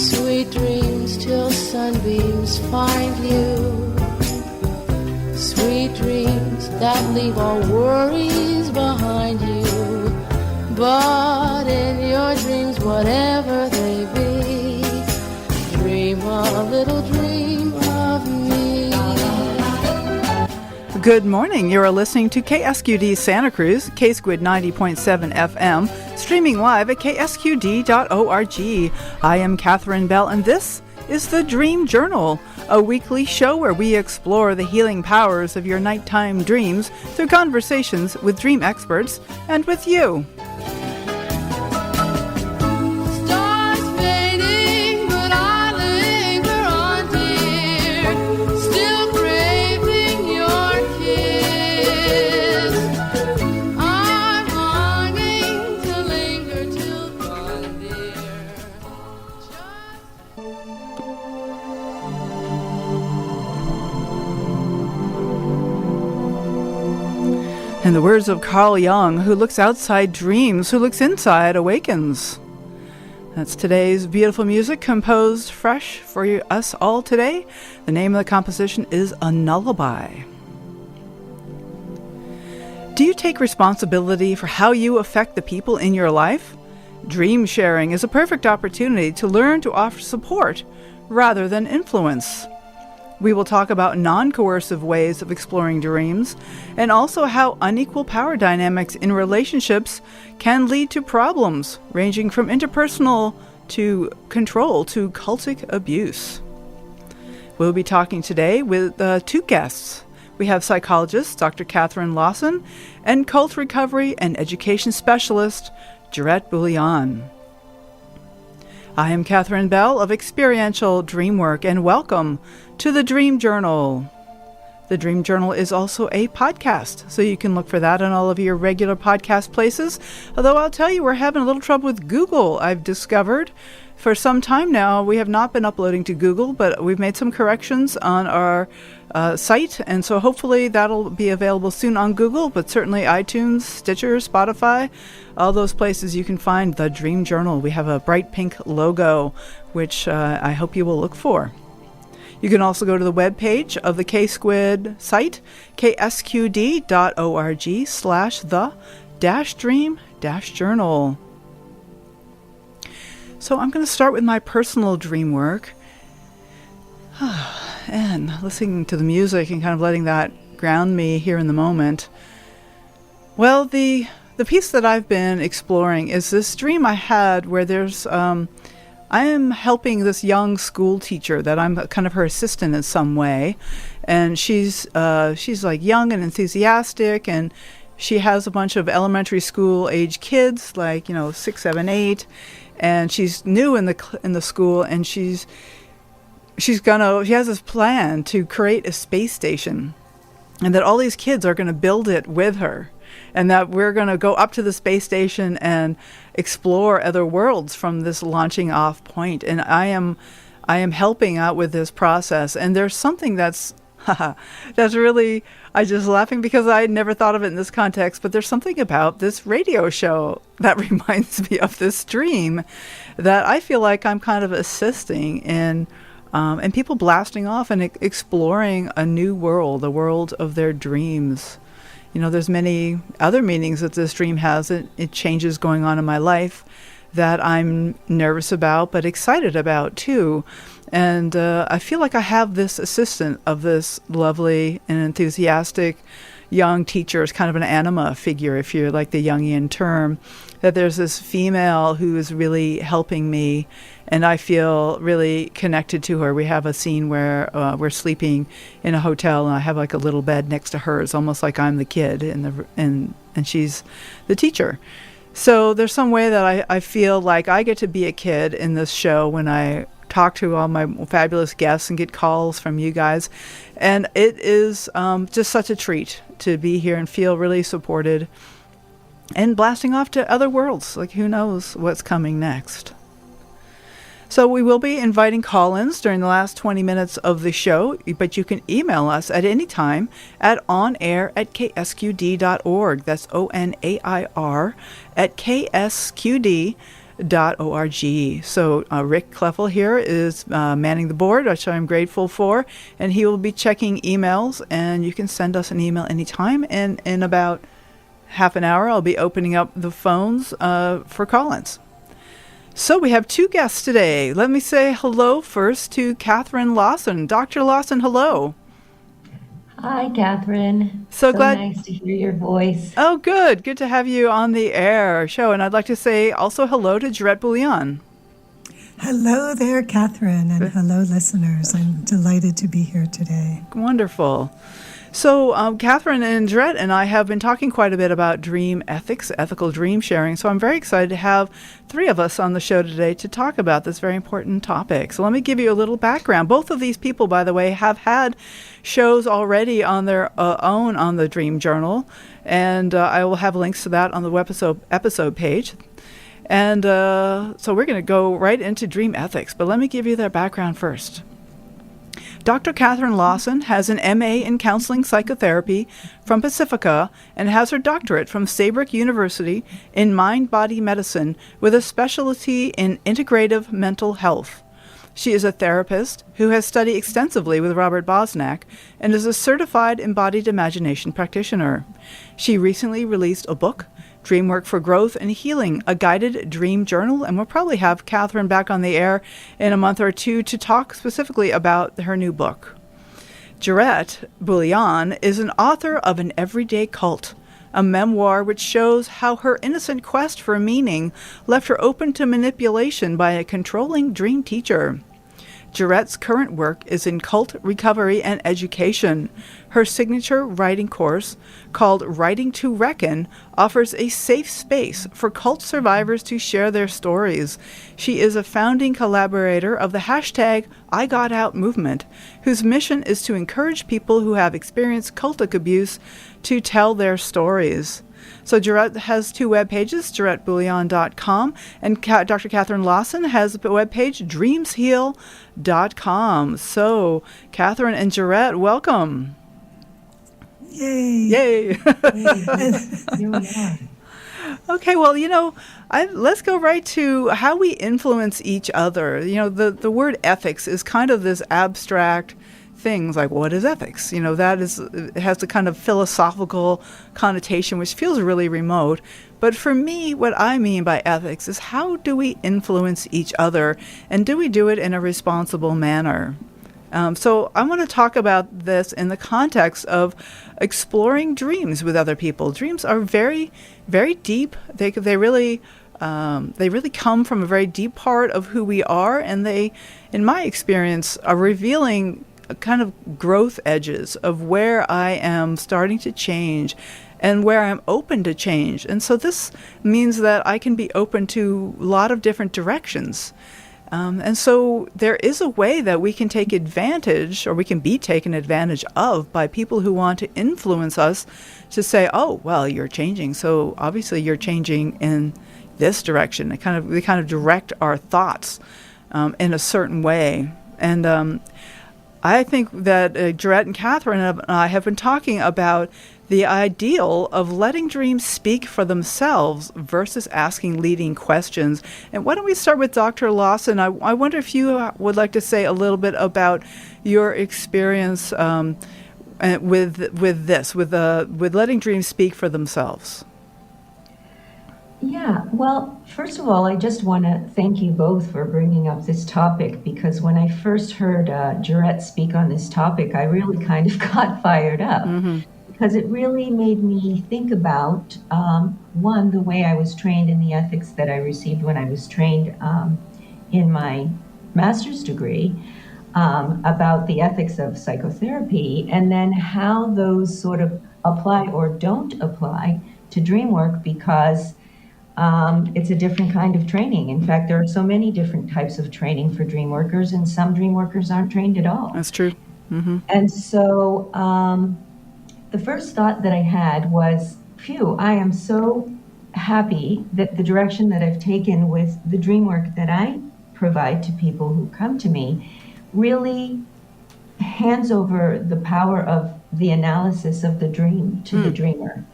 Sweet dreams till sunbeams find you. Sweet dreams that leave all worries behind you. But in your dreams, whatever they be, dream a little dream of me. Good morning. You are listening to KSQD Santa Cruz, K-Squid 90.7 FM, streaming live at ksqd.org. I am Katherine Bell, and this is the Dream Journal, a weekly show where we explore the healing powers of your nighttime dreams through conversations with dream experts and with you. In the words of Carl Jung, who looks outside dreams, who looks inside awakens. That's today's beautiful music, composed fresh for us all today. The name of the composition is A Lullaby. Do you take responsibility for how you affect the people in your life? Dream sharing is a perfect opportunity to learn to offer support rather than influence. We will talk about non-coercive ways of exploring dreams, and also how unequal power dynamics in relationships can lead to problems, ranging from interpersonal to control to cultic abuse. We'll be talking today with two guests. We have psychologist Dr. Katherine Lawson and cult recovery and education specialist Gerette Buglion. I am Katherine Bell of Experiential Dreamwork, and welcome to the Dream Journal. The Dream Journal is also a podcast, so you can look for that on all of your regular podcast places. Although I'll tell you, we're having a little trouble with Google, I've discovered. For some time now, we have not been uploading to Google, but we've made some corrections on our site, and so hopefully that'll be available soon on Google, but certainly iTunes, Stitcher, Spotify, all those places you can find the Dream Journal. We have a bright pink logo, which I hope you will look for. You can also go to the webpage of the K-Squid site, ksqd.org/the-dream-journal. So I'm going to start with my personal dream work and listening to the music and kind of letting that ground me here in the moment. Well, the piece that I've been exploring is this dream I had where there's I am helping this young school teacher that I'm kind of her assistant in some way, and she's like young and enthusiastic, and she has a bunch of elementary school age kids, like 6, 7, 8, and she's new in the school, and she has this plan to create a space station, and that all these kids are going to build it with her, and that we're going to go up to the space station and explore other worlds from this launching off point. And I am helping out with this process. And there's something that's really, I just laughing because I had never thought of it in this context, but there's something about this radio show that reminds me of this dream that I feel like I'm kind of assisting in, and people blasting off and exploring a new world, the world of their dreams. There's many other meanings that this dream has. It changes going on in my life that I'm nervous about, but excited about too. And I feel like I have this assistant of this lovely and enthusiastic young teacher. It's kind of an anima figure, if you're like the Jungian term, that there's this female who is really helping me, and I feel really connected to her. We have a scene where we're sleeping in a hotel, and I have like a little bed next to hers, almost like I'm the kid, and she's the teacher. So there's some way that I feel like I get to be a kid in this show when I talk to all my fabulous guests and get calls from you guys. And it is just such a treat to be here and feel really supported and blasting off to other worlds. Like, who knows what's coming next. So we will be inviting call-ins during the last 20 minutes of the show, but you can email us at any time at onair@ksqd.org. That's ONAIR at ksqd.org. So Rick Kleffel here is manning the board, which I'm grateful for, and he will be checking emails, and you can send us an email anytime. And in about half an hour, I'll be opening up the phones for call-ins. So we have two guests today. Let me say hello first to Katherine Lawson. Dr. Lawson, hello. Hi, Katherine. So glad. Nice to hear your voice. Oh, good. Good to have you on the air show. And I'd like to say also hello to Gerette Buglion. Hello there, Katherine, and hello, listeners. I'm delighted to be here today. Wonderful. So Katherine and Gerette and I have been talking quite a bit about dream ethics, ethical dream sharing. So I'm very excited to have three of us on the show today to talk about this very important topic. So let me give you a little background. Both of these people, by the way, have had shows already on their own on the Dream Journal, and I will have links to that on the episode page. And so we're going to go right into dream ethics, but let me give you their background first. Dr. Katherine Lawson has an MA in counseling psychotherapy from Pacifica and has her doctorate from Saybrook University in mind-body medicine with a specialty in integrative mental health. She is a therapist who has studied extensively with Robert Bosnak and is a certified embodied imagination practitioner. She recently released a book, Dream Work for Growth and Healing, a guided dream journal, and we'll probably have Katherine back on the air in a month or two to talk specifically about her new book. Gerette Buglion is an author of An Everyday Cult, a memoir which shows how her innocent quest for meaning left her open to manipulation by a controlling dream teacher. Gerette's current work is in cult recovery and education. Her signature writing course, called Writing to Reckon, offers a safe space for cult survivors to share their stories. She is a founding collaborator of the hashtag #IGotOut movement, whose mission is to encourage people who have experienced cultic abuse to tell their stories. So Gerette has two web pages, GeretteBuglion.com, and Dr. Katherine Lawson has a webpage, DreamsHeal.com. So, Katherine and Gerette, welcome. Yay. Yay. Here we are. Okay, well, let's go right to how we influence each other. The word ethics is kind of this abstract things like, what is ethics? It has a kind of philosophical connotation which feels really remote. But for me, what I mean by ethics is, how do we influence each other, and do we do it in a responsible manner? So I want to talk about this in the context of exploring dreams with other people. Dreams are very, very deep. They really come from a very deep part of who we are, and they, in my experience, are revealing kind of growth edges of where I am starting to change and where I'm open to change. And so this means that I can be open to a lot of different directions. And so there is a way that we can take advantage, or we can be taken advantage of, by people who want to influence us to say, oh, well, you're changing, so obviously you're changing in this direction. They kind of direct our thoughts in a certain way. And I think that Gerette and Katherine and I have been talking about the ideal of letting dreams speak for themselves versus asking leading questions. And why don't we start with Dr. Lawson? I wonder if you would like to say a little bit about your experience with letting dreams speak for themselves. Yeah, well, first of all, I just want to thank you both for bringing up this topic, because when I first heard Gerette speak on this topic, I really kind of got fired up. Mm-hmm. Because it really made me think about, one, the way I was trained in the ethics that I received when I was trained in my master's degree, about the ethics of psychotherapy, and then how those sort of apply or don't apply to dream work, because it's a different kind of training. In fact, there are so many different types of training for dream workers, and some dream workers aren't trained at all. That's true. Mm-hmm. And so the first thought that I had was, phew, I am so happy that the direction that I've taken with the dream work that I provide to people who come to me really hands over the power of the analysis of the dream to the dreamer.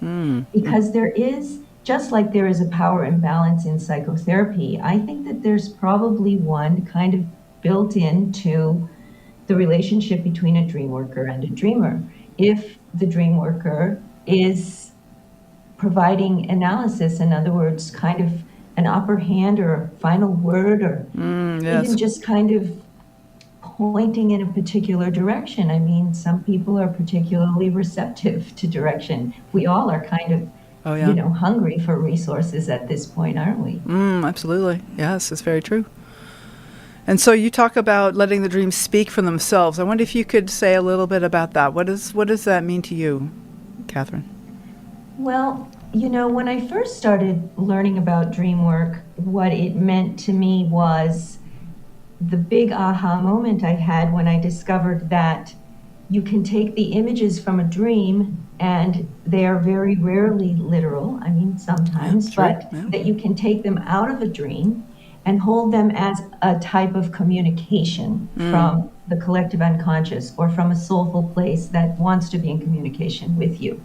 Because there is just like there is a power imbalance in psychotherapy, I think that there's probably one kind of built into the relationship between a dream worker and a dreamer. If the dream worker is providing analysis, in other words, kind of an upper hand or a final word, or yes. even just kind of pointing in a particular direction. I mean, some people are particularly receptive to direction. We all are kind of, hungry for resources at this point, aren't we? Absolutely. Yes, it's very true. And so you talk about letting the dreams speak for themselves. I wonder if you could say a little bit about that. What does that mean to you, Katherine? Well, when I first started learning about dream work, what it meant to me was the big aha moment I had when I discovered that you can take the images from a dream, and they are very rarely literal. I mean, sometimes, but that you can take them out of a dream and hold them as a type of communication from the collective unconscious, or from a soulful place that wants to be in communication with you.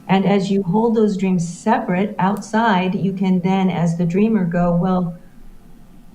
And as you hold those dreams separate outside, you can then, as the dreamer, go, well,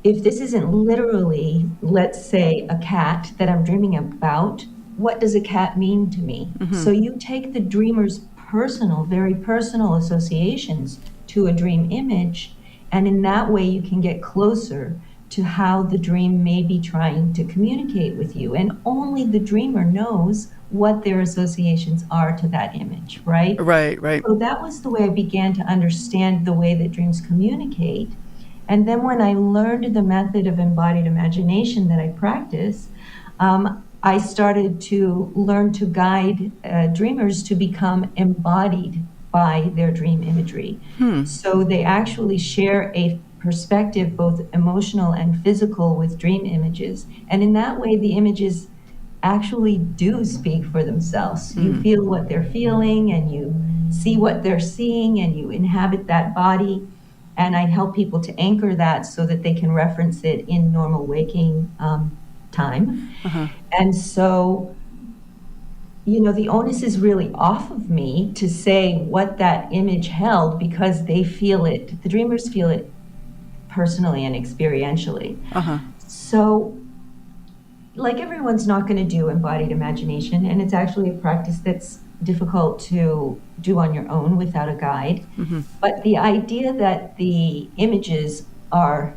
if this isn't literally, let's say, a cat that I'm dreaming about, what does a cat mean to me? So you take the dreamer's personal, very personal associations to a dream image, and in that way you can get closer to how the dream may be trying to communicate with you. And only the dreamer knows what their associations are to that image, right? Right. So that was the way I began to understand the way that dreams communicate. And then when I learned the method of embodied imagination that I practice, I started to learn to guide dreamers to become embodied by their dream imagery. So they actually share a perspective, both emotional and physical, with dream images. And in that way, the images actually do speak for themselves. You feel what they're feeling, and you see what they're seeing, and you inhabit that body. And I help people to anchor that so that they can reference it in normal waking time. And so, the onus is really off of me to say what that image held, because they feel it, the dreamers feel it personally and experientially. So, like, everyone's not going to do embodied imagination, and it's actually a practice that's difficult to do on your own without a guide. But the idea that the images are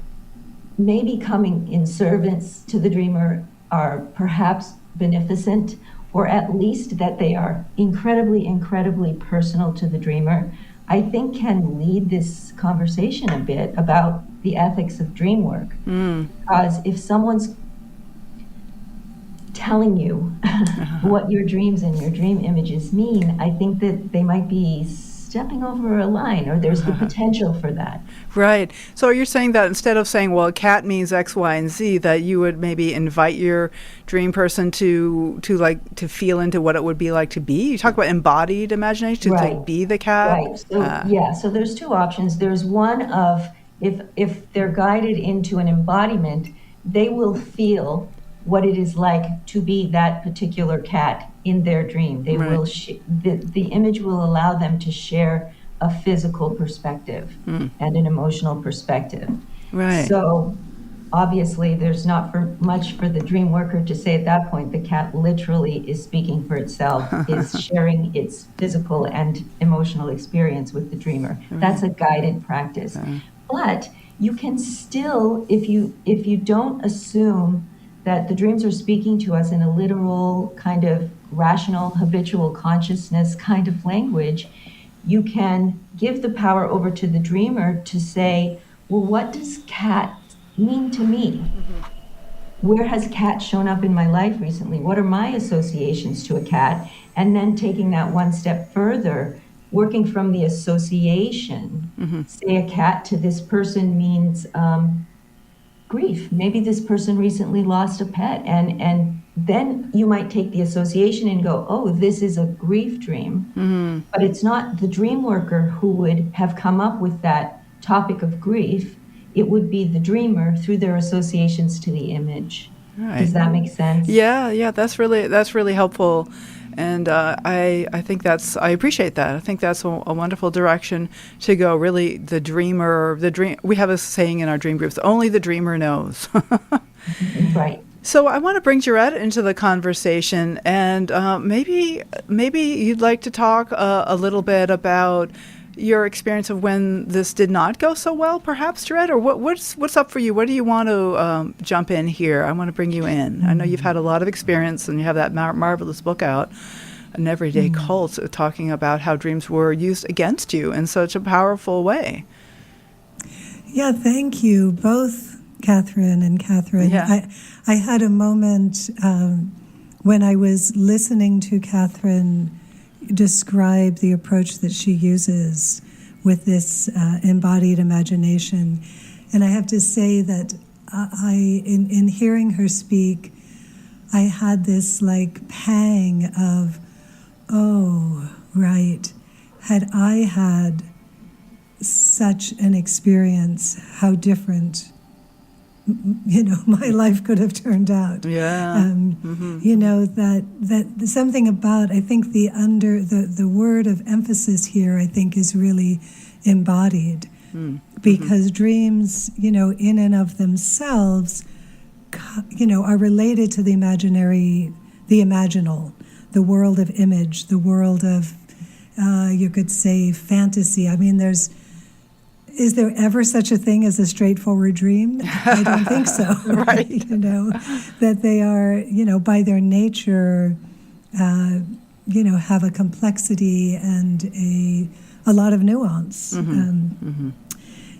maybe coming in service to the dreamer, are perhaps beneficent, or at least that they are incredibly, incredibly personal to the dreamer, I think can lead this conversation a bit about the ethics of dream work. Because if someone's telling you what your dreams and your dream images mean, I think that they might be stepping over a line, or there's the potential for that. Right. So you're saying that instead of saying, well, a cat means X, Y, and Z, that you would maybe invite your dream person to feel into what it would be like to be? You talk about embodied imagination, to like, be the cat? Right. So there's two options. There's one of, if they're guided into an embodiment, they will feel what it is like to be that particular cat in their dream. They will the image will allow them to share a physical perspective and an emotional perspective. Right. So obviously there's not much for the dream worker to say at that point. The cat literally is speaking for itself, is sharing its physical and emotional experience with the dreamer. That's a guided practice. But you can still, if you don't assume that the dreams are speaking to us in a literal, kind of rational, habitual consciousness kind of language, you can give the power over to the dreamer to say, well, what does cat mean to me? Where has cat shown up in my life recently? What are my associations to a cat? And then taking that one step further, working from the association. Say a cat to this person means grief. Maybe this person recently lost a pet, and then you might take the association and go, oh, this is a grief dream. But it's not the dream worker who would have come up with that topic of grief. It would be the dreamer through their associations to the image. Right. Does that make sense? Yeah, that's really helpful, and I think I appreciate that. I think that's a wonderful direction to go. Really, the dreamer, we have a saying in our dream groups: only the dreamer knows. Right. So I want to bring Gerette into the conversation, and maybe you'd like to talk a little bit about your experience of when this did not go so well, perhaps, Gerette, or what's up for you? What do you want to jump in here? I want to bring you in. I know you've had a lot of experience, and you have that marvelous book out, An Everyday Cult, talking about how dreams were used against you in such a powerful way. Yeah, thank you, both Katherine and Katherine. Yeah. I had a moment when I was listening to Katherine describe the approach that she uses with this embodied imagination. And I have to say that in hearing her speak, I had this like pang of, oh, right, had I had such an experience, how different my life could have turned out. Yeah. That something about, I think the word of emphasis here, I think, is really embodied. Because dreams, in and of themselves, are related to the imaginary, the imaginal, the world of image, the world of, you could say, fantasy. I mean, is there ever such a thing as a straightforward dream? I don't think so. Right. That they are, by their nature, have a complexity and a lot of nuance.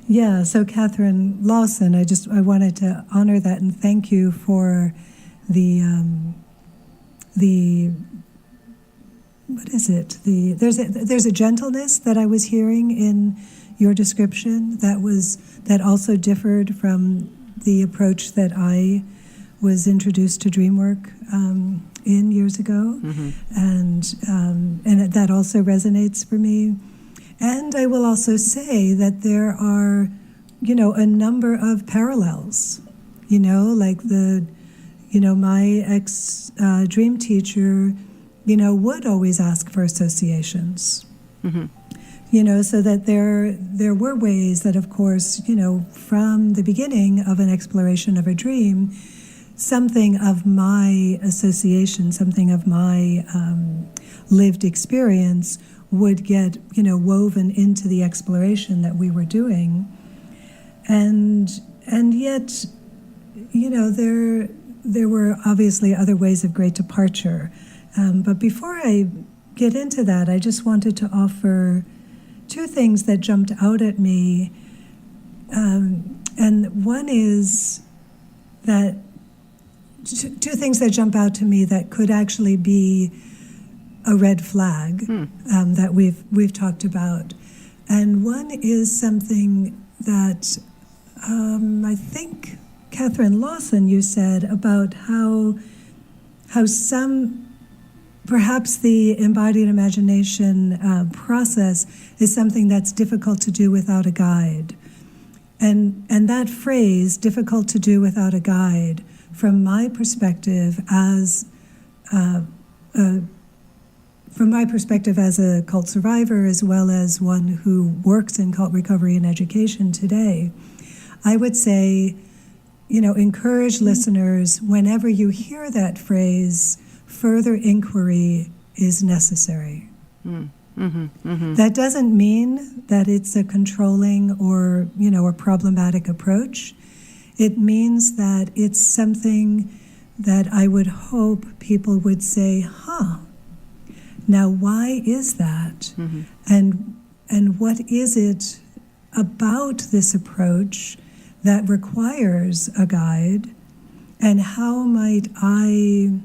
Yeah, so Katherine Lawson, I wanted to honor that and thank you for the what is it? There's a gentleness that I was hearing in your description that also differed from the approach that I was introduced to dream work in years ago, and that also resonates for me. And I will also say that there are, a number of parallels. Like my ex dream teacher, would always ask for associations. So that there were ways that, of course, from the beginning of an exploration of a dream, something of my association, something of my lived experience would get, woven into the exploration that we were doing. And yet, there were obviously other ways of great departure. But before I get into that, I just wanted to offer two things that jumped out at me. And one is that two things that jump out to me that could actually be a red flag that we've talked about. And one is something that I think, Katherine Lawson, you said about how perhaps the embodied imagination process is something that's difficult to do without a guide. And that phrase, difficult to do without a guide, from my perspective as a cult survivor, as well as one who works in cult recovery and education today, I would say, encourage listeners, whenever you hear that phrase, further inquiry is necessary. That doesn't mean that it's a controlling or, a problematic approach. It means that it's something that I would hope people would say, now why is that? And what is it about this approach that requires a guide? And how might I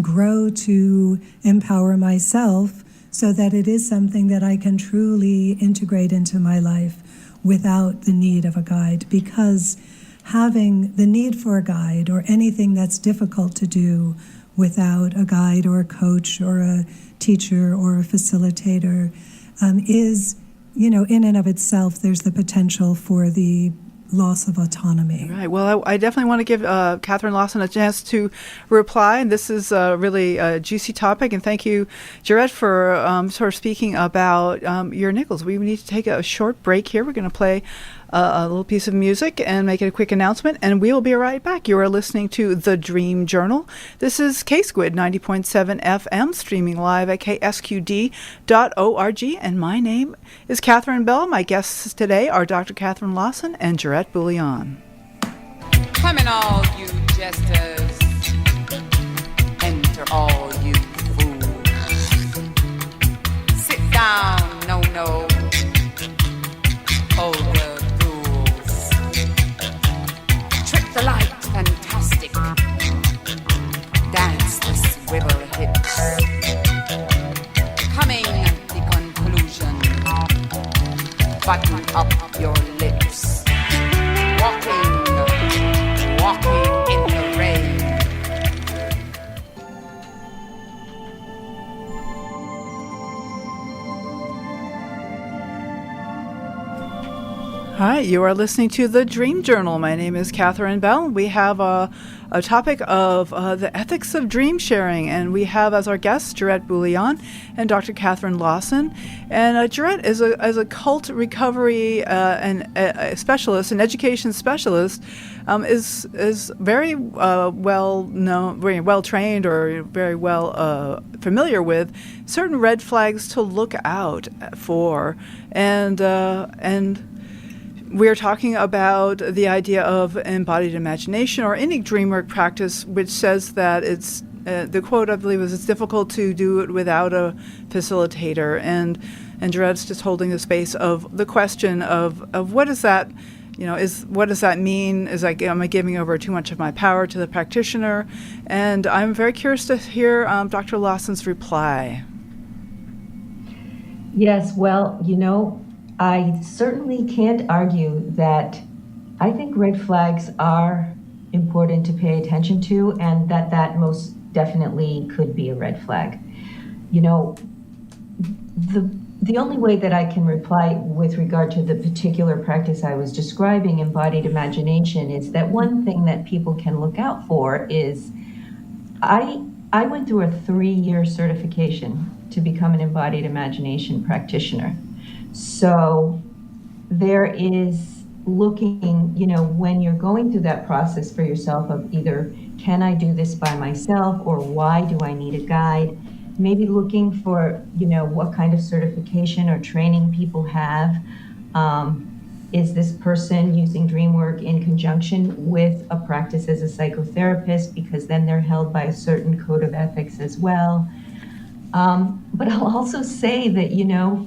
grow to empower myself so that it is something that I can truly integrate into my life without the need of a guide? Because having the need for a guide, or anything that's difficult to do without a guide or a coach or a teacher or a facilitator, is, in and of itself, there's the potential for the loss of autonomy. Right. Well, I definitely want to give Katherine Lawson a chance to reply. And this is really a juicy topic. And thank you, Gerette, for sort of speaking about your niggles. We need to take a short break here. We're going to play a little piece of music and make it a quick announcement, and we will be right back. You are listening to The Dream Journal. This is K-Squid 90.7 FM, streaming live at ksqd.org, and my name is Katherine Bell. My guests today are Dr. Katherine Lawson and Gerette Buglion. Come in, all you jesters, enter all you fools. Sit down, no, older rules. Trip the light, fantastic. Dance the swivel hips. Coming at the conclusion. Button up your lips. Walking in the rain. Hi, you are listening to The Dream Journal. My name is Katherine Bell. We have a topic of the ethics of dream sharing, and we have as our guests Gerette Buglion and Dr. Katherine Lawson. And Gerette is a cult recovery and a specialist, an education specialist, is very well known, very well trained, or very well familiar with certain red flags to look out for, and we're talking about the idea of embodied imagination or any dream work practice, which says that it's, the quote I believe is, it's difficult to do it without a facilitator. And Gerette's just holding the space of the question of what is that, what does that mean? Am I giving over too much of my power to the practitioner? And I'm very curious to hear Dr. Lawson's reply. Yes, well, I certainly can't argue that I think red flags are important to pay attention to, and that most definitely could be a red flag. The only way that I can reply with regard to the particular practice I was describing, embodied imagination, is that one thing that people can look out for is I went through a 3-year certification to become an embodied imagination practitioner. So there is looking, when you're going through that process for yourself of either, can I do this by myself, or why do I need a guide? Maybe looking for, what kind of certification or training people have. Is this person using dream work in conjunction with a practice as a psychotherapist? Because then they're held by a certain code of ethics as well. But I'll also say that,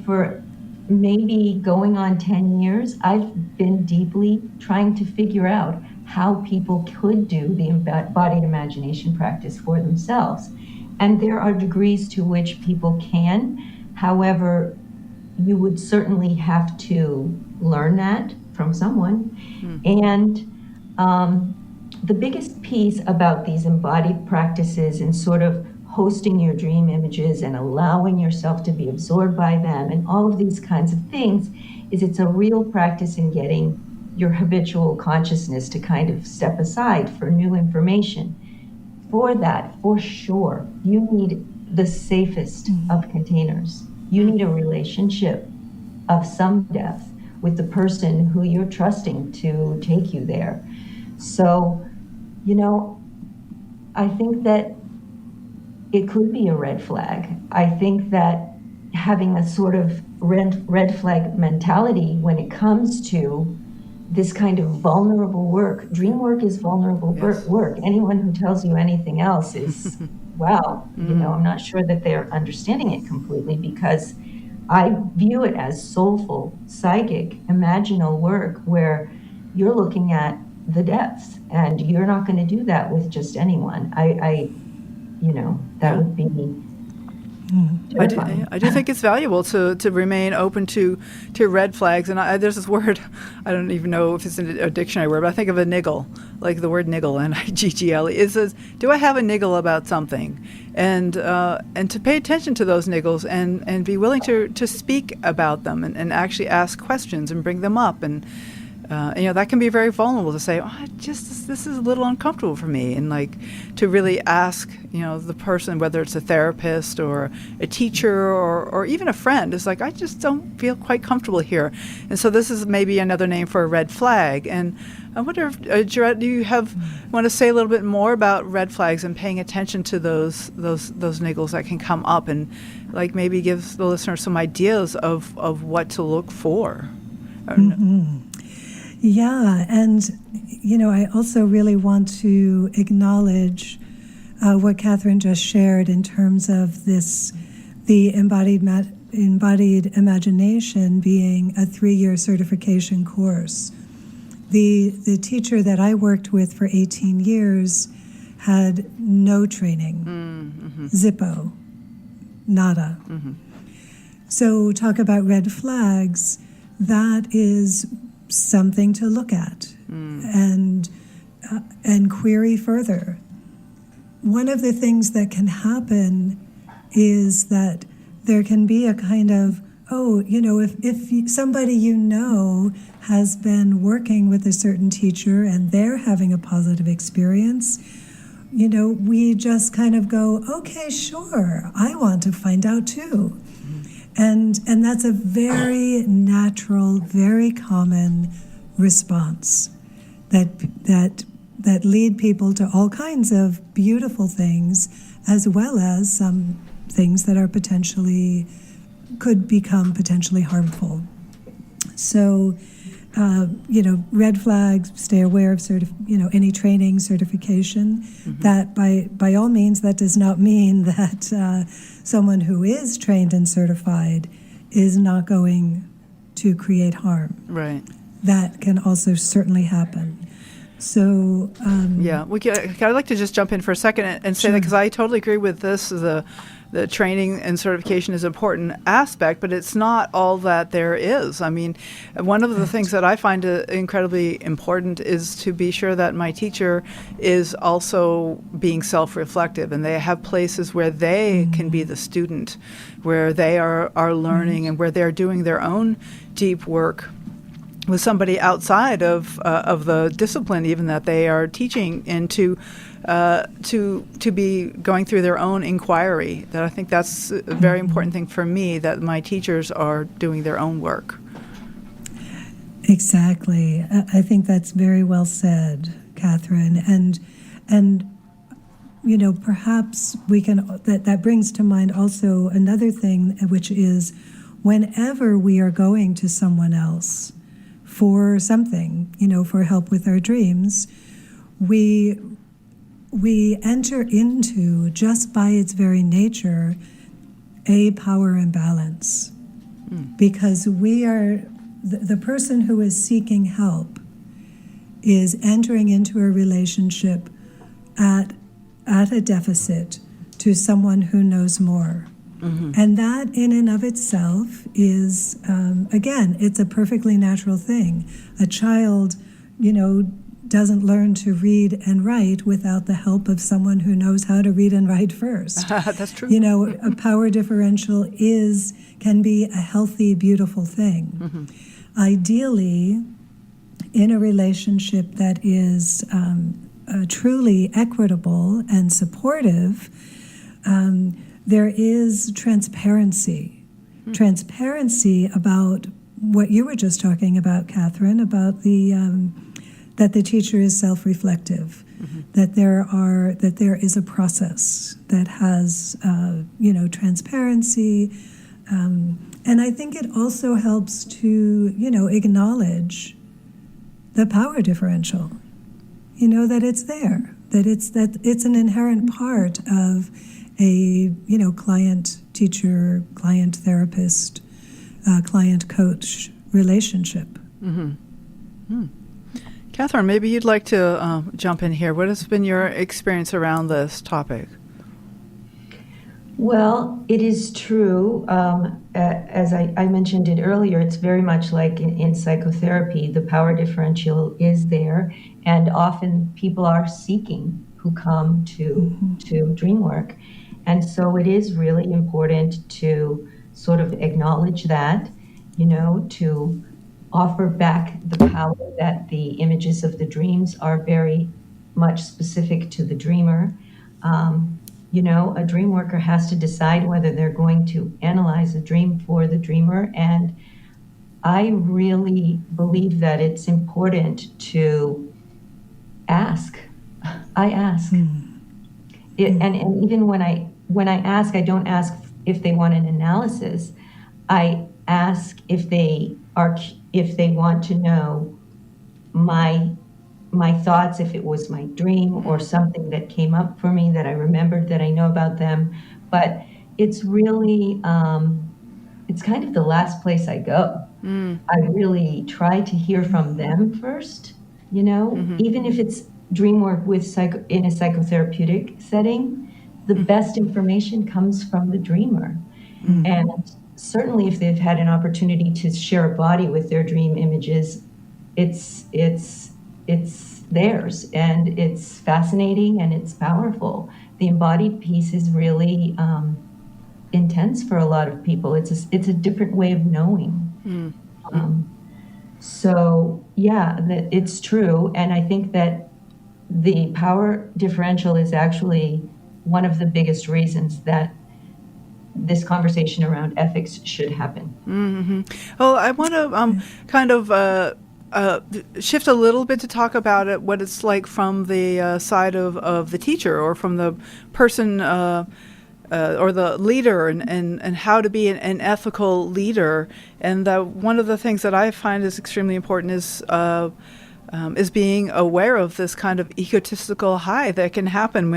for maybe going on 10 years, I've been deeply trying to figure out how people could do the embodied imagination practice for themselves. And there are degrees to which people can. However, you would certainly have to learn that from someone. And the biggest piece about these embodied practices and sort of hosting your dream images and allowing yourself to be absorbed by them and all of these kinds of things is it's a real practice in getting your habitual consciousness to kind of step aside for new information. For that, for sure, you need the safest of containers. You need a relationship of some depth with the person who you're trusting to take you there. So, I think that it could be a red flag. I think that having a sort of red flag mentality when it comes to this kind of vulnerable work. Dream work is vulnerable work. Anyone who tells you anything else is, wow, I'm not sure that they're understanding it completely, because I view it as soulful, psychic, imaginal work where you're looking at the depths, and you're not going to do that with just anyone. That would be I do think it's valuable to remain open to red flags. And there's this word, I don't even know if it's a dictionary word, but I think of a niggle, like the word niggle, N-I-G-G-L-E. It says, do I have a niggle about something? And to pay attention to those niggles and be willing to speak about them and actually ask questions and bring them up. And That can be very vulnerable to say, this is a little uncomfortable for me. And to really ask, the person, whether it's a therapist or a teacher or even a friend, is I just don't feel quite comfortable here. And so this is maybe another name for a red flag. And I wonder if, Gerette, do you want to say a little bit more about red flags and paying attention to those niggles that can come up, and maybe give the listener some ideas of what to look for? Mm-hmm. Yeah, and I also really want to acknowledge what Katherine just shared in terms of the embodied imagination being a 3-year certification course. The teacher that I worked with for 18 years had no training, Zippo, nada. Mm-hmm. So talk about red flags. That is something to look at and query further. One of the things that can happen is that there can be a kind of, if somebody has been working with a certain teacher and they're having a positive experience, we just kind of go, okay, sure, I want to find out too. And that's a very natural, very common response that lead people to all kinds of beautiful things, as well as some things that are could become potentially harmful. So, red flags, stay aware of any training, certification. Mm-hmm. That by all means, that does not mean that someone who is trained and certified is not going to create harm. Right. That can also certainly happen. So I'd like to just jump in for a second and say that, because I totally agree with this. The training and certification is an important aspect, but it's not all that there is. I mean, one of the things that I find incredibly important is to be sure that my teacher is also being self-reflective, and they have places where they can be the student, where they are learning, and where they're doing their own deep work with somebody outside of the discipline even that they are teaching, and to be going through their own inquiry. That I think that's a very important thing for me, that my teachers are doing their own work. Exactly. I think that's very well said, Katherine. And perhaps we can, that brings to mind also another thing, which is whenever we are going to someone else for something, for help with our dreams, we enter into, just by its very nature, a power imbalance. Because we are, the person who is seeking help is entering into a relationship at a deficit to someone who knows more. Mm-hmm. And that in and of itself is, again, it's a perfectly natural thing. A child, doesn't learn to read and write without the help of someone who knows how to read and write first. That's true. A power differential can be a healthy, beautiful thing. Mm-hmm. Ideally, in a relationship that is truly equitable and supportive, there is transparency. Mm-hmm. Transparency about what you were just talking about, Katherine, about that the teacher is self-reflective, mm-hmm. that there is a process that has transparency, and I think it also helps to acknowledge the power differential, that it's there, that it's an inherent part of a client teacher, client therapist, client coach relationship. Mm-hmm. Mm. Katherine, maybe you'd like to jump in here. What has been your experience around this topic? Well, it is true. As I mentioned it earlier, it's very much like in psychotherapy. The power differential is there, and often people are seeking who come to dream work. And so it is really important to sort of acknowledge that, to offer back the power that the images of the dreams are very much specific to the dreamer. A dream worker has to decide whether they're going to analyze a dream for the dreamer. And I really believe that it's important to ask. I ask. And even when I ask, I don't ask if they want an analysis. I ask if they want to know my thoughts, if it was my dream or something that came up for me that I remembered that I know about them. But it's really, it's kind of the last place I go. I really try to hear from them first, even if it's dream work in a psychotherapeutic setting, the best information comes from the dreamer. And certainly if they've had an opportunity to share a body with their dream images, it's theirs, and it's fascinating and it's powerful. The embodied piece is really intense for a lot of people. It's a different way of knowing. So yeah, it's true, and I think that the power differential is actually one of the biggest reasons that this conversation around ethics should happen. Well, I want to kind of shift a little bit to talk about it, what it's like from the side of the teacher or from the person or the leader, and how to be an ethical leader. And one of the things that I find is extremely important is being aware of this kind of egotistical high that can happen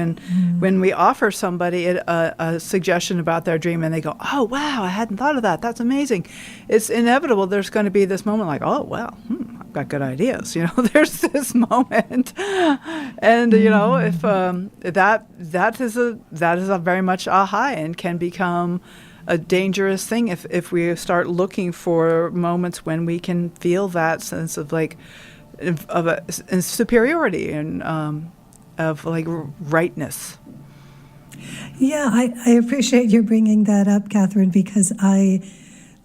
when we offer somebody a suggestion about their dream and they go, oh, wow, I hadn't thought of that. That's amazing. It's inevitable. There's going to be this moment like, oh, well, I've got good ideas. There's this moment. And, if that is a very much a high and can become a dangerous thing if we start looking for moments when we can feel that sense of of superiority and of rightness. Yeah, I appreciate you bringing that up, Katherine, because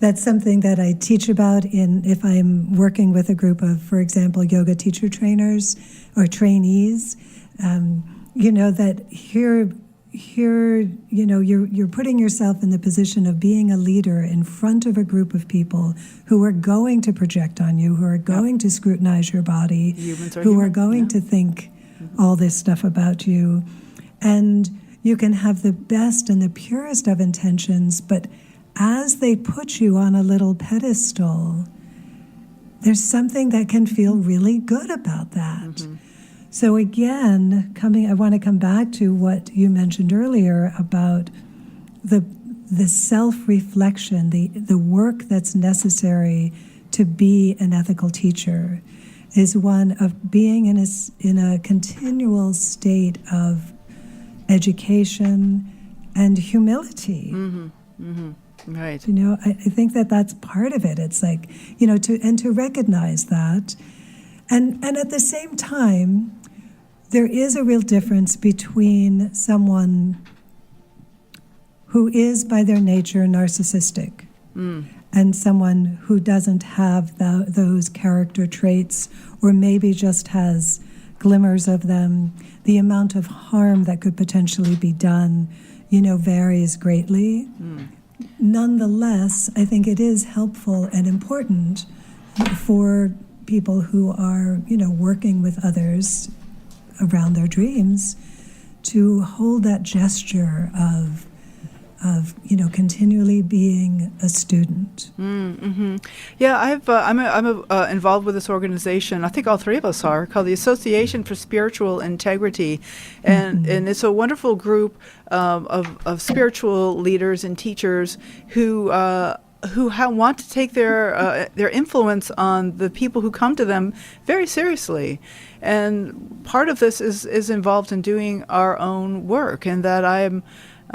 that's something that I teach about if I'm working with a group of, for example, yoga teacher trainers or trainees. That here, you're putting yourself in the position of being a leader in front of a group of people who are going to project on you, who are going to scrutinize your body, who are going to think all this stuff about you. And you can have the best and the purest of intentions, but as they put you on a little pedestal, there's something that can feel really good about that. So again, I want to come back to what you mentioned earlier about the self-reflection, the work that's necessary to be an ethical teacher is one of being in a continual state of education and humility. Right. I think that's part of it. It's like, to recognize that. And at the same time, there is a real difference between someone who is by their nature narcissistic and someone who doesn't have those character traits, or maybe just has glimmers of them. The amount of harm that could potentially be done, varies greatly. Nonetheless, I think it is helpful and important for people who are, working with others around their dreams to hold that gesture of continually being a student. Yeah, I'm involved with this organization. I think all three of us are, called the Association for Spiritual Integrity, and it's a wonderful group of spiritual leaders and teachers who want to take their influence on the people who come to them very seriously. And part of this is involved in doing our own work, and that I'm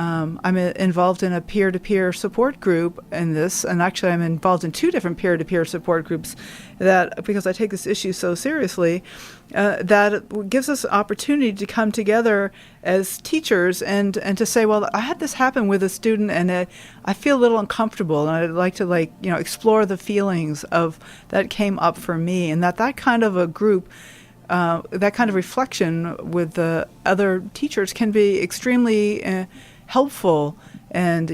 I'm involved in a peer-to-peer support group in this, and actually I'm involved in 2 different peer-to-peer support groups that, because I take this issue so seriously, that gives us opportunity to come together as teachers and to say, well, I had this happen with a student and I feel a little uncomfortable, and I'd like to explore the feelings of that came up for me, and that kind of a group, that kind of reflection with the other teachers can be extremely helpful. And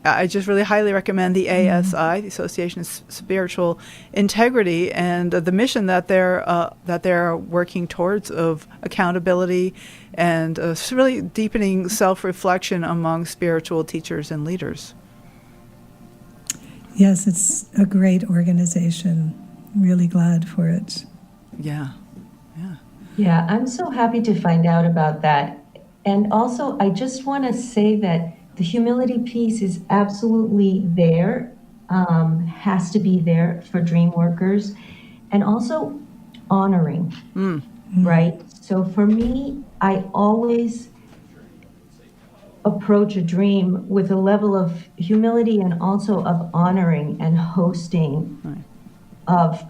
I just really highly recommend the ASI, the Association of Spiritual Integrity, and the mission that they're working towards of accountability and really deepening self-reflection among spiritual teachers and leaders. Yes, it's a great organization. Really glad for it. Yeah. Yeah, I'm so happy to find out about that. And also, I just want to say that the humility piece is absolutely there, has to be there for dream workers, and also honoring, right? So for me, I always approach a dream with a level of humility and also of honoring and hosting of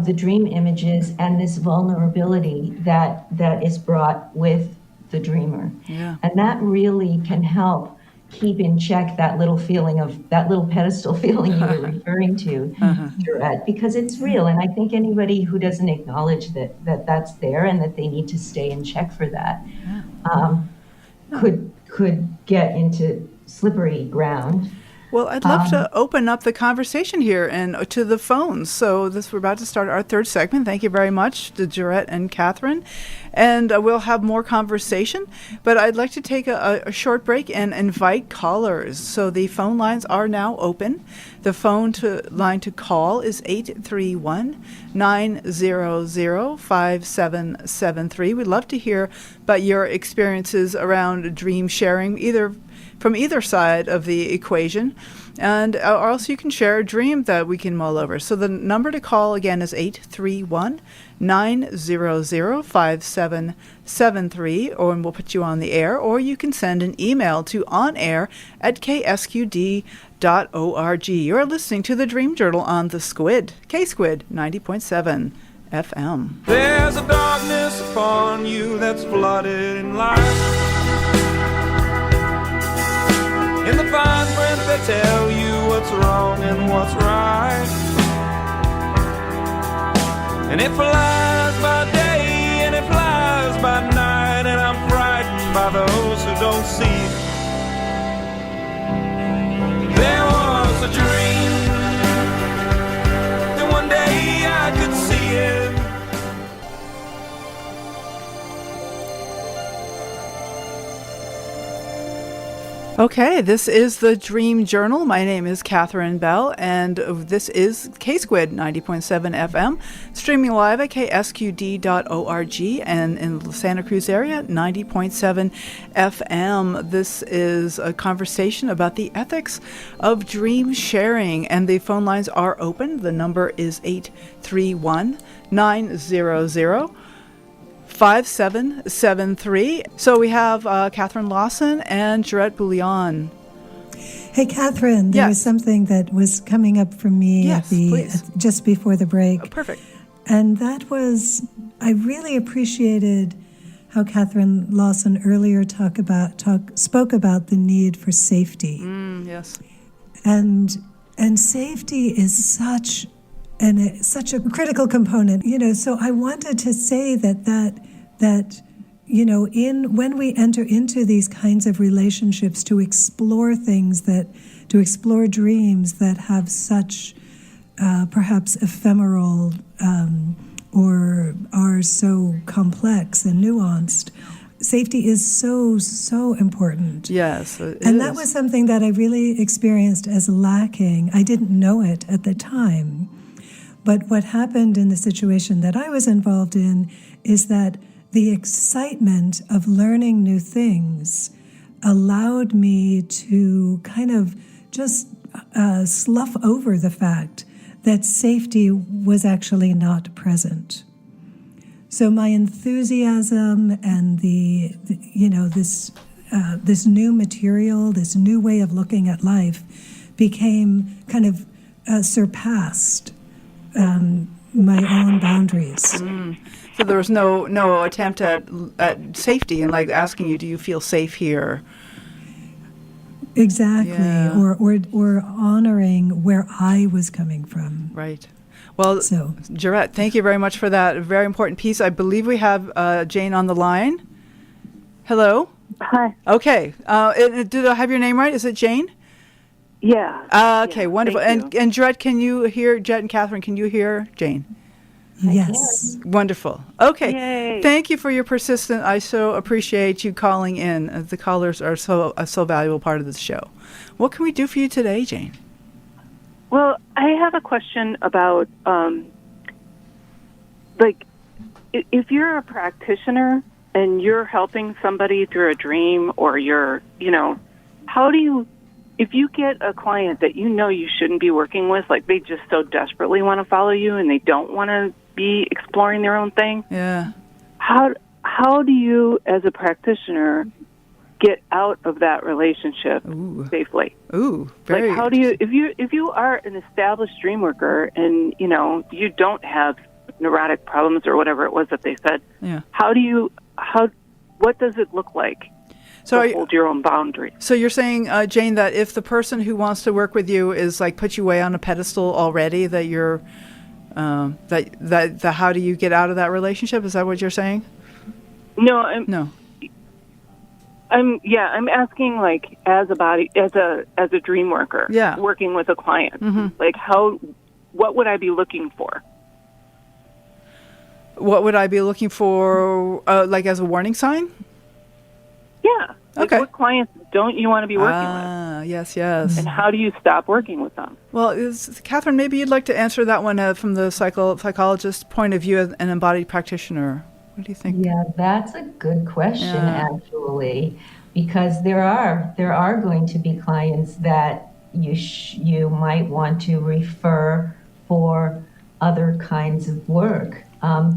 the dream images and this vulnerability that is brought with the dreamer. Yeah. And that really can help keep in check that little pedestal feeling you were referring to, Gerette, because it's real. And I think anybody who doesn't acknowledge that's there and that they need to stay in check for that could get into slippery ground. Well, I'd love to open up the conversation here and to the phones. So we're about to start our 3rd segment. Thank you very much to Gerette and Katherine. And we'll have more conversation. But I'd like to take a short break and invite callers. So the phone lines are now open. The line to call is 831-900-5773. We'd love to hear about your experiences around dream sharing, from either side of the equation, and or else you can share a dream that we can mull over. So the number to call again is 831-900-5773, and we'll put you on the air, or you can send an email to onair@ksqd.org. You're listening to the Dream Journal on the Squid, K-Squid 90.7 FM. There's a darkness upon you that's flooded in light. In the fine print they tell you what's wrong and what's right. And it flies by day and it flies by night, and I'm frightened by those who don't see it. There was a dream that one day I could see it. Okay, this is the Dream Journal. My name is Katherine Bell, and this is K-Squid 90.7 FM, streaming live at ksqd.org, and in the Santa Cruz area, 90.7 FM. This is a conversation about the ethics of dream sharing, and the phone lines are open. The number is 831-900-5773. So we have Katherine Lawson and Gerette Buglion. Hey, Katherine, there was something that was coming up for me just before the break. Oh, perfect. And that was, I really appreciated how Katherine Lawson earlier spoke about the need for safety. Yes. And safety is such a critical component, so I wanted to say that when we enter into these kinds of relationships to explore dreams that have such perhaps ephemeral or are so complex and nuanced, safety is so important. Yes, that was something that I really experienced as lacking. I didn't know it at the time. But what happened in the situation that I was involved in is that the excitement of learning new things allowed me to kind of just slough over the fact that safety was actually not present. So my enthusiasm and this this new material, this new way of looking at life, became kind of surpassed my own boundaries. So there was no attempt at safety and like asking you, do you feel safe here? Exactly, Yeah. or honoring where I was coming from. Right. Well, So, Gerette, thank you very much for that very important piece. I believe we have Jane on the line. Hello? Hi. Okay. Did I have your name right? Is it Jane? Yeah. Okay, Yeah, wonderful. thank And Gerette, can you hear, Gerette and Katherine, can you hear Jane? yes. Wonderful. Okay. Yay. Thank you for your persistence. I so appreciate you calling in. The callers are so valuable part of this show. What can we do for you today, Jane? Well, I have a question about, like, if you're a practitioner and you're helping somebody through a dream, or you're, how do you, if you get a client that you shouldn't be working with, like they just so desperately want to follow you and they don't want to be exploring their own thing, Yeah. how do you, as a practitioner, get out of that relationship safely? Ooh, very. Like, how do you, if you are an established dream worker and you don't have neurotic problems or whatever it was that they said, Yeah. what does it look like to hold your own boundaries? So you're saying, Jane, that if the person who wants to work with you is like put you way on a pedestal already, that you're that how do you get out of that relationship? Is that what you're saying? No, No. I'm asking, like, as a dream worker, Yeah. working with a client, like what would I be looking for? What would I be looking for, like as a warning sign? Yeah. Like, Okay. what clients don't you want to be working with? Yes, yes. And how do you stop working with them? Well, Katherine, maybe you'd like to answer that one from the psychologist's point of view as an embodied practitioner. What do you think? Yeah, that's a good question, actually, because there are going to be clients that you might want to refer for other kinds of work,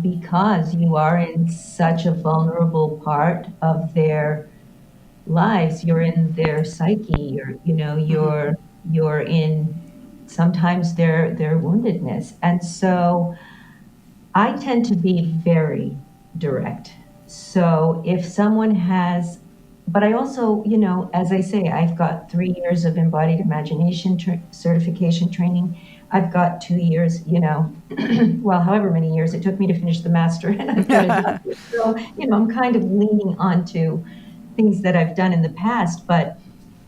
because you are in such a vulnerable part of their lives. You're in their psyche, you're in sometimes their woundedness, and so I tend to be very direct. So if someone has, but I also, as I say, I've got 3 years of embodied imagination certification training. I've got 2 years, well, however many years it took me to finish the master, and I've got a doctorate. So, I'm kind of leaning onto things that I've done in the past, but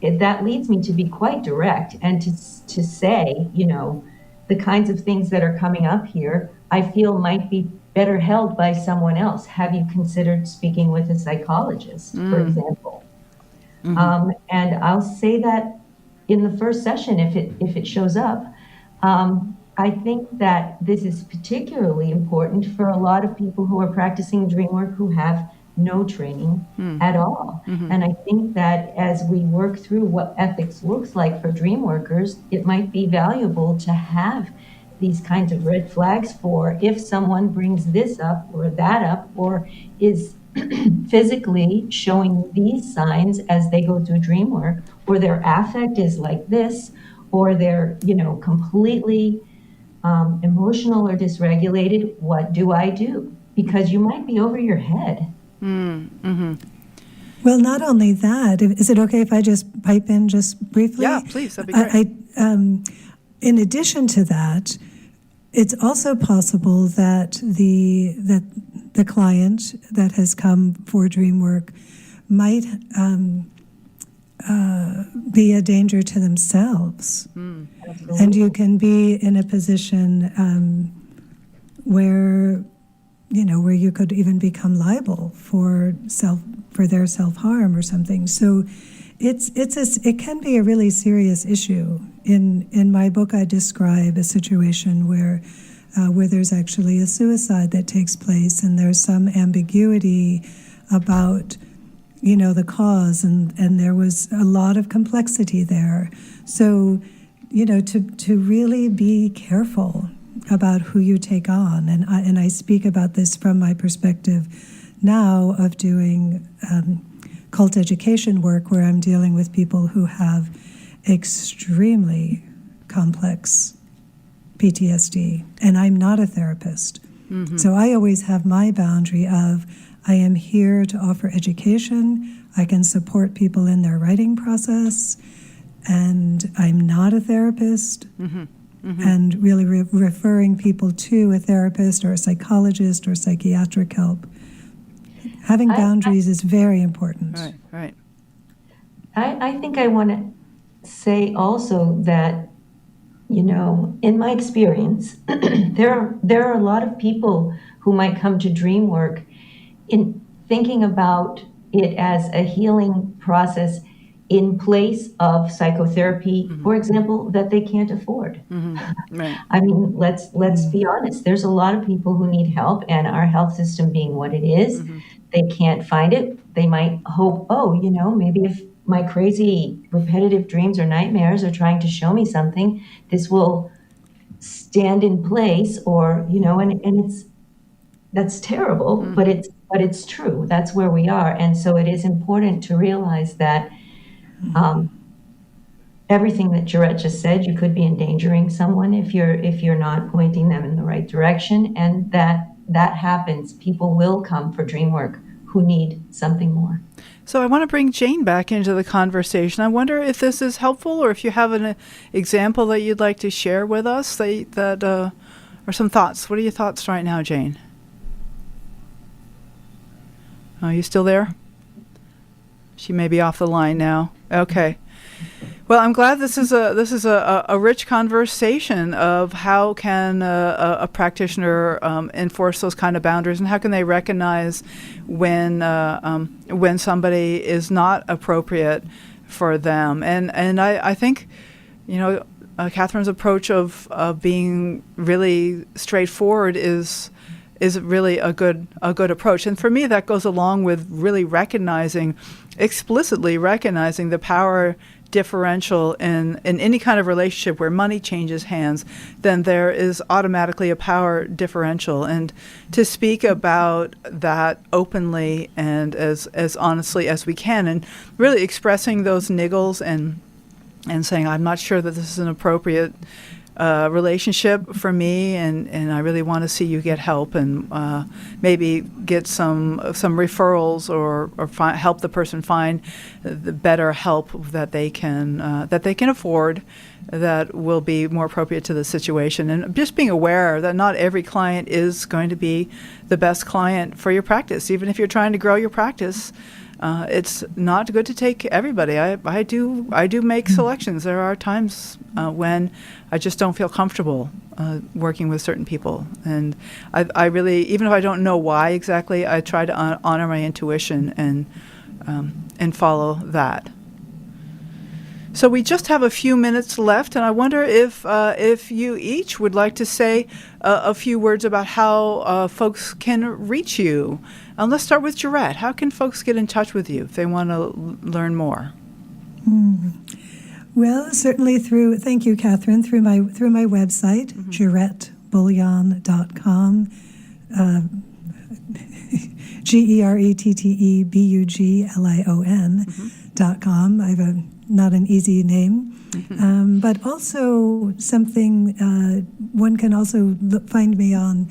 that leads me to be quite direct and to say, the kinds of things that are coming up here, I feel might be better held by someone else. Have you considered speaking with a psychologist, for example? And I'll say that in the first session, if it shows up. I think that this is particularly important for a lot of people who are practicing dream work who have no training at all. And I think that as we work through what ethics looks like for dream workers, it might be valuable to have these kinds of red flags for if someone brings this up or that up, or is physically showing these signs as they go through dream work, or their affect is like this, or they're completely emotional or dysregulated. What do I do? Because you might be over your head. Well, not only that, is it okay if I just pipe in just briefly? Yeah, please, that'd be great. In addition to that, it's also possible that the client that has come for dream work might be a danger to themselves. And you can be in a position where you could even become liable for their self-harm or something. So it can be a really serious issue. In my book, I describe a situation where there's actually a suicide that takes place, and there's some ambiguity about the cause, and there was a lot of complexity there. So to really be careful about who you take on, and I speak about this from my perspective now of doing cult education work where I'm dealing with people who have extremely complex PTSD, and I'm not a therapist. Mm-hmm. So I always have my boundary of I am here to offer education. I can support people in their writing process, and I'm not a therapist. Mm-hmm. Mm-hmm. And really referring people to a therapist or a psychologist or psychiatric help. Having boundaries is very important. Right. I think I want to say also that, in my experience, there are a lot of people who might come to dream work in thinking about it as a healing process in place of psychotherapy, mm-hmm. for example, that they can't afford. Mm-hmm. Right. I mean, let's be honest. There's a lot of people who need help, and our health system being what it is, mm-hmm. they can't find it. They might hope, maybe if my crazy repetitive dreams or nightmares are trying to show me something, this will stand in place, or, and that's terrible, mm-hmm. but it's true. That's where we are. And so it is important to realize that everything that Gerette just said, you could be endangering someone if you're not pointing them in the right direction, and that happens. People will come for dream work who need something more. So I want to bring Jane back into the conversation. I wonder if this is helpful, or if you have an example that you'd like to share with us that or some thoughts. What are your thoughts right now, Jane? Are you still there? She may be off the line now. Okay. Well, I'm glad this is a rich conversation of how can a practitioner enforce those kind of boundaries, and how can they recognize when somebody is not appropriate for them. And I think, Katherine's approach of being really straightforward is really a good approach. And for me, that goes along with really explicitly recognizing the power differential in any kind of relationship where money changes hands. Then there is automatically a power differential, and to speak about that openly and as honestly as we can, and really expressing those niggles and saying, I'm not sure that this is an appropriate relationship for me, and I really want to see you get help, and maybe get some referrals or help the person find the better help that they can afford, that will be more appropriate to the situation. And just being aware that not every client is going to be the best client for your practice. Even if you're trying to grow your practice, it's not good to take everybody. I do make selections. There are times when I just don't feel comfortable working with certain people, and I really, even if I don't know why exactly, I try to honor my intuition and follow that. So we just have a few minutes left, and I wonder if you each would like to say a few words about how folks can reach you. Let's start with Gerette. How can folks get in touch with you if they want to learn more? Well, certainly thank you, Katherine, through my website, GeretteBuglion.com, GeretteBuglion.com. I have not an easy name, but also something, one can also find me on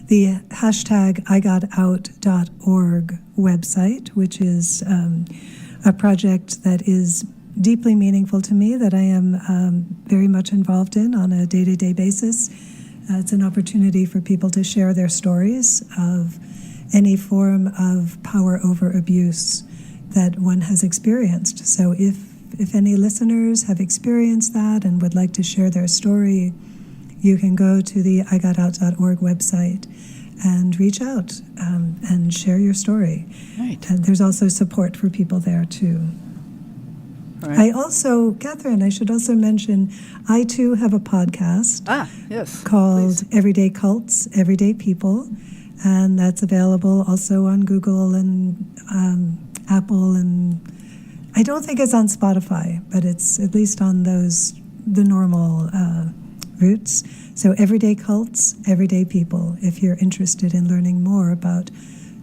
the hashtag IGotOut.org website, which is a project that is deeply meaningful to me, that I am very much involved in on a day-to-day basis. It's an opportunity for people to share their stories of any form of power over abuse that one has experienced. So if any listeners have experienced that and would like to share their story, you can go to the IGotOut.org website and reach out and share your story. Right. And there's also support for people there, too. Right. Katherine, I should also mention, I, too, have a podcast called Please. Everyday Cults, Everyday People, and that's available also on Google and Apple, and I don't think it's on Spotify, but it's at least on the normal routes. So Everyday Cults, Everyday People, if you're interested in learning more about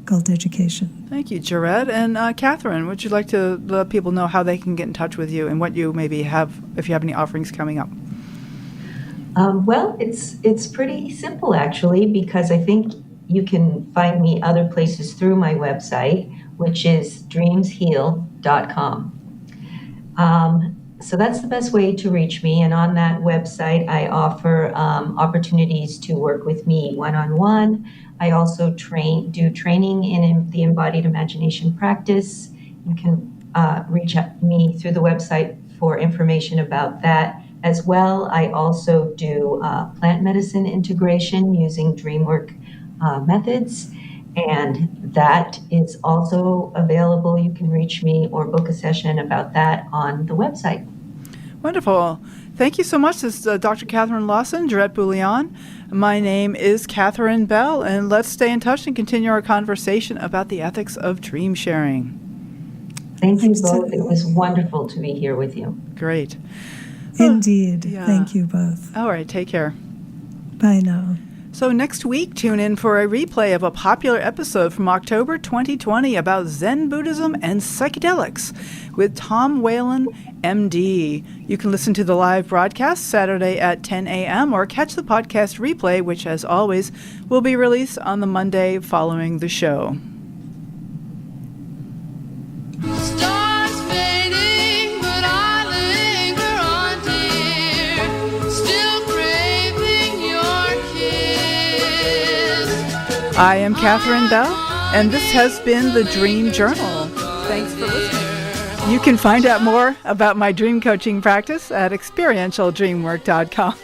called education. Thank you, Gerette. And Katherine, would you like to let people know how they can get in touch with you and what you maybe have, if you have any offerings coming up? Well, it's pretty simple, actually, because I think you can find me other places through my website, which is dreamsheal.com. So that's the best way to reach me. And on that website, I offer opportunities to work with me one-on-one. I also do training in the embodied imagination practice. You can reach out to me through the website for information about that as well. I also do plant medicine integration using DreamWork methods, and that is also available. You can reach me or book a session about that on the website. Wonderful. Thank you so much. This is Dr. Katherine Lawson, Gerette Buglion. My name is Katherine Bell, and let's stay in touch and continue our conversation about the ethics of dream sharing. Thank you both. It was wonderful to be here with you. Great. Indeed. Yeah. Thank you both. All right. Take care. Bye now. So next week, tune in for a replay of a popular episode from October 2020 about Zen Buddhism and psychedelics with Tom Whalen, MD. You can listen to the live broadcast Saturday at 10 a.m. or catch the podcast replay, which, as always, will be released on the Monday following the show. Stars fading, but I linger on, dear, still craving your kiss. I am Katherine Bell, and this has been the Dream Journal. Thanks for listening. You can find out more about my dream coaching practice at experientialdreamwork.com.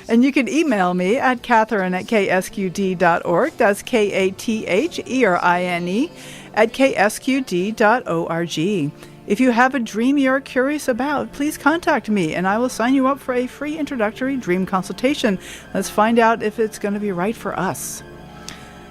And you can email me at Katherine@ksqd.org. That's KATHERINE at ksqd.org. If you have a dream you're curious about, please contact me and I will sign you up for a free introductory dream consultation. Let's find out if it's going to be right for us.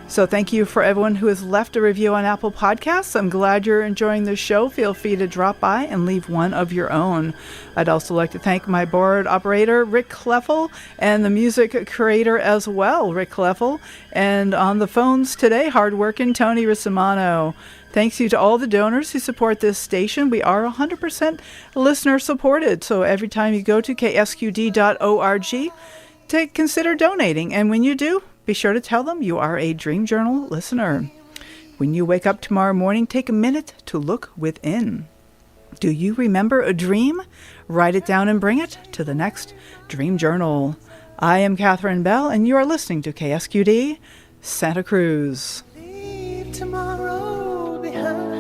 So thank you for everyone who has left a review on Apple Podcasts. I'm glad you're enjoying the show. Feel free to drop by and leave one of your own. I'd also like to thank my board operator, Rick Kleffel, and the music creator as well, Rick Kleffel. And on the phones today, hardworking Tony Risimano. Thanks you to all the donors who support this station. We are 100% listener supported. So every time you go to ksqd.org, consider donating. And when you do, be sure to tell them you are a Dream Journal listener. When you wake up tomorrow morning, take a minute to look within. Do you remember a dream? Write it down and bring it to the next Dream Journal. I am Katherine Bell, and you are listening to KSQD Santa Cruz. Leave tomorrow behind.